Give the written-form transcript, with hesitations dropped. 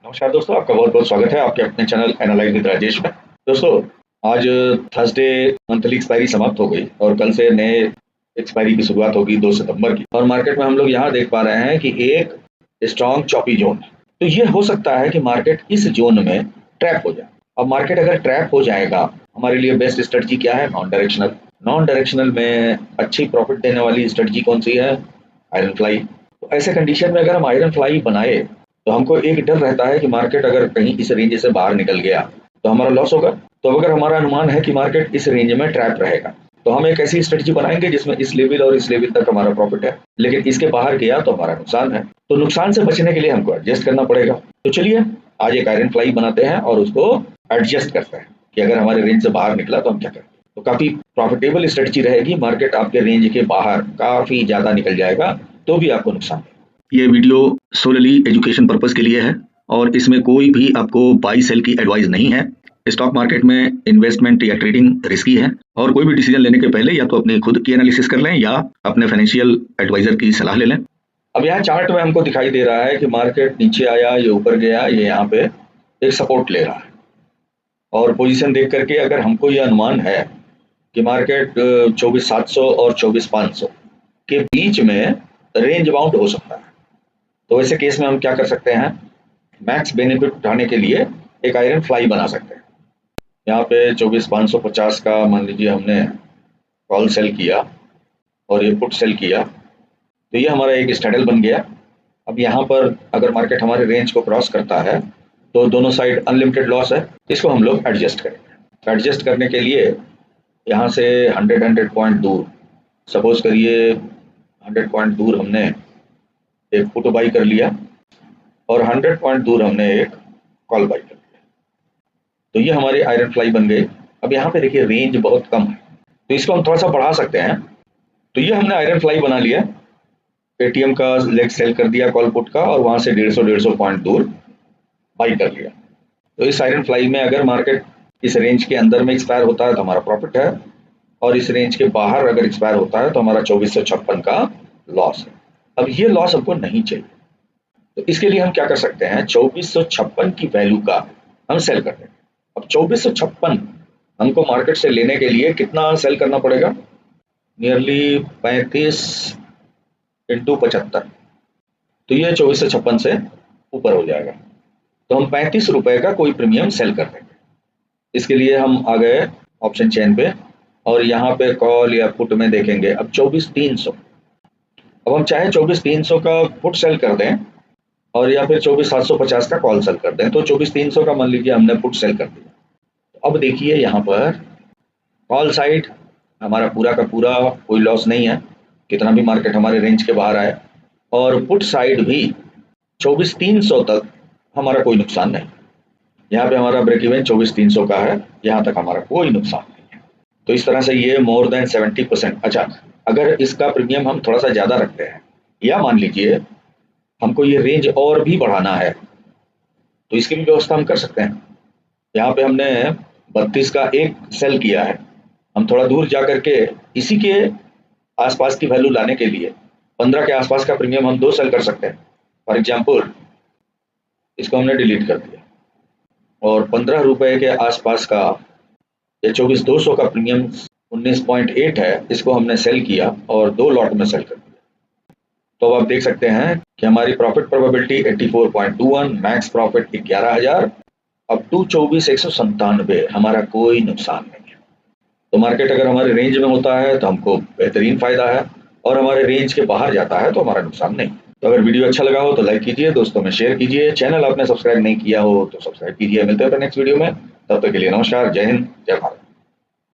नमस्कार दोस्तों, आपका बहुत बहुत स्वागत है आपके अपने चैनल एनालाइज विद राजेश में। दोस्तों, आज थर्सडे मंथली एक्सपायरी समाप्त हो गई और कल से नए एक्सपायरी की शुरुआत होगी 2 सितंबर की। और मार्केट में हम लोग यहाँ देख पा रहे हैं कि एक स्ट्रॉन्ग चॉपी जोन। तो ये हो सकता है कि मार्केट इस जोन में ट्रैप हो जाए। अब मार्केट अगर ट्रैप हो जाएगा, हमारे लिए बेस्ट स्ट्रेटजी क्या है? नॉन डायरेक्शनल में अच्छी प्रॉफिट देने वाली स्ट्रेटजी कौन सी है? Iron fly. तो ऐसे कंडीशन में अगर हम आयरन फ्लाई बनाए तो हमको एक डर रहता है कि मार्केट अगर कहीं इस रेंज से बाहर निकल गया तो हमारा लॉस होगा। तो अगर हमारा अनुमान है कि मार्केट इस रेंज में ट्रैप रहेगा तो हम एक ऐसी स्ट्रेटजी बनाएंगे जिसमें इस लेवल और इस लेवल तक हमारा प्रॉफिट है, लेकिन इसके बाहर गया तो हमारा नुकसान है। तो नुकसान से बचने के लिए हमको एडजस्ट करना पड़ेगा। तो चलिए आज एक आयरन फ्लाई बनाते हैं और उसको एडजस्ट करते हैं कि अगर हमारे रेंज से बाहर निकला तो हम क्या करें। तो काफी प्रॉफिटेबल स्ट्रेटजी रहेगी। मार्केट आपके रेंज के बाहर काफी ज्यादा निकल जाएगा तो भी आपको नुकसान है। ये वीडियो सोलली एजुकेशन पर्पस के लिए है और इसमें कोई भी आपको बाई सेल की एडवाइस नहीं है। स्टॉक मार्केट में इन्वेस्टमेंट या ट्रेडिंग रिस्की है और कोई भी डिसीजन लेने के पहले या तो अपनी खुद की एनालिसिस कर लें या अपने फाइनेंशियल एडवाइजर की सलाह ले लें। अब यहाँ चार्ट में हमको दिखाई दे रहा है कि मार्केट नीचे आया, ये ऊपर गया, ये यहाँ पे एक सपोर्ट ले रहा है। और पोजीशन देख करके अगर हमको ये अनुमान है कि मार्केट 24,700 और 24,500 के बीच में रेंज बाउंड हो सकता है, तो ऐसे केस में हम क्या कर सकते हैं? मैक्स बेनिफिट उठाने के लिए एक आयरन फ्लाई बना सकते हैं। यहाँ पे 24,550 का मान लीजिए हमने कॉल सेल किया और ये पुट सेल किया, तो ये हमारा एक स्ट्रैडल बन गया। अब यहाँ पर अगर मार्केट हमारे रेंज को क्रॉस करता है तो दोनों साइड अनलिमिटेड लॉस है, इसको हम लोग एडजस्ट करेंगे। एडजस्ट करने के लिए यहाँ से 100 पॉइंट दूर, सपोज करिए 100 पॉइंट दूर हमने एक पुट बाई कर लिया और 100 पॉइंट दूर हमने एक कॉल बाई कर लिया, तो ये हमारी आयरन फ्लाई बन गई। अब यहाँ पे देखिए रेंज बहुत कम है तो इसको हम थोड़ा सा बढ़ा सकते हैं। तो ये हमने आयरन फ्लाई बना लिया, पेटीएम का लेग सेल कर दिया कॉल पुट का और वहां से 150 पॉइंट दूर बाई कर लिया। तो इस आयरन फ्लाई में अगर मार्केट इस रेंज के अंदर में एक्सपायर होता है तो हमारा प्रॉफिट है, और इस रेंज के बाहर अगर एक्सपायर होता है तो हमारा 2456 का लॉस है। अब ये लॉस हमको नहीं चाहिए, तो इसके लिए हम क्या कर सकते हैं? 2456 की वैल्यू का हम सेल कर देंगे। अब 2456 हमको मार्केट से लेने के लिए कितना सेल करना पड़ेगा? नियरली 35 इंटू 75, तो ये 2456 से ऊपर हो जाएगा। तो हम 35 रुपए का कोई प्रीमियम सेल कर देंगे। इसके लिए हम आ गए ऑप्शन चेन पे और यहाँ पे कॉल या पुट में देखेंगे। अब 24,300, अब हम चाहे 24,300 का पुट सेल कर दें और या फिर 24,750 का कॉल सेल कर दें, तो 24,300 का मान लीजिए हमने पुट सेल कर दिया। तो अब देखिए यहाँ पर कॉल साइड हमारा पूरा का पूरा कोई लॉस नहीं है, कितना भी मार्केट हमारे रेंज के बाहर आए, और पुट साइड भी 24,300 तक हमारा कोई नुकसान नहीं। यहाँ पे हमारा ब्रेक इवन 24,300 का है, यहाँ तक हमारा कोई नुकसान नहीं है। तो इस तरह से ये मोर देन 70%। अच्छा, अगर इसका प्रीमियम हम थोड़ा सा ज्यादा रखते हैं या मान लीजिए हमको ये रेंज और भी बढ़ाना है तो इसकी भी व्यवस्था हम कर सकते हैं। यहाँ पे हमने 32 का एक सेल किया है, हम थोड़ा दूर जा करके इसी के आसपास की वैल्यू लाने के लिए 15 के आसपास का प्रीमियम हम 2 सेल कर सकते हैं। फॉर एग्जाम्पल इसको हमने डिलीट कर दिया और 15 रुपए के आसपास का या 24,200 का प्रीमियम 19.8 है, इसको हमने सेल किया और 2 लॉट में सेल कर दिया। तो अब आप देख सकते हैं कि हमारी प्रॉफिट प्रोबेबिलिटी 84.21, मैक्स प्रॉफिट 11,000, अब टू 24,197, हमारा कोई नुकसान नहीं है। तो मार्केट अगर हमारे रेंज में होता है तो हमको बेहतरीन फायदा है, और हमारे रेंज के बाहर जाता है तो हमारा नुकसान नहीं। तो अगर वीडियो अच्छा लगा हो तो लाइक कीजिए, दोस्तों में शेयर कीजिए, चैनल आपने सब्सक्राइब नहीं किया हो तो सब्सक्राइब कीजिए। मिलते हैं नेक्स्ट वीडियो में, तब तक के लिए नमस्कार, जय हिंद, जय भारत।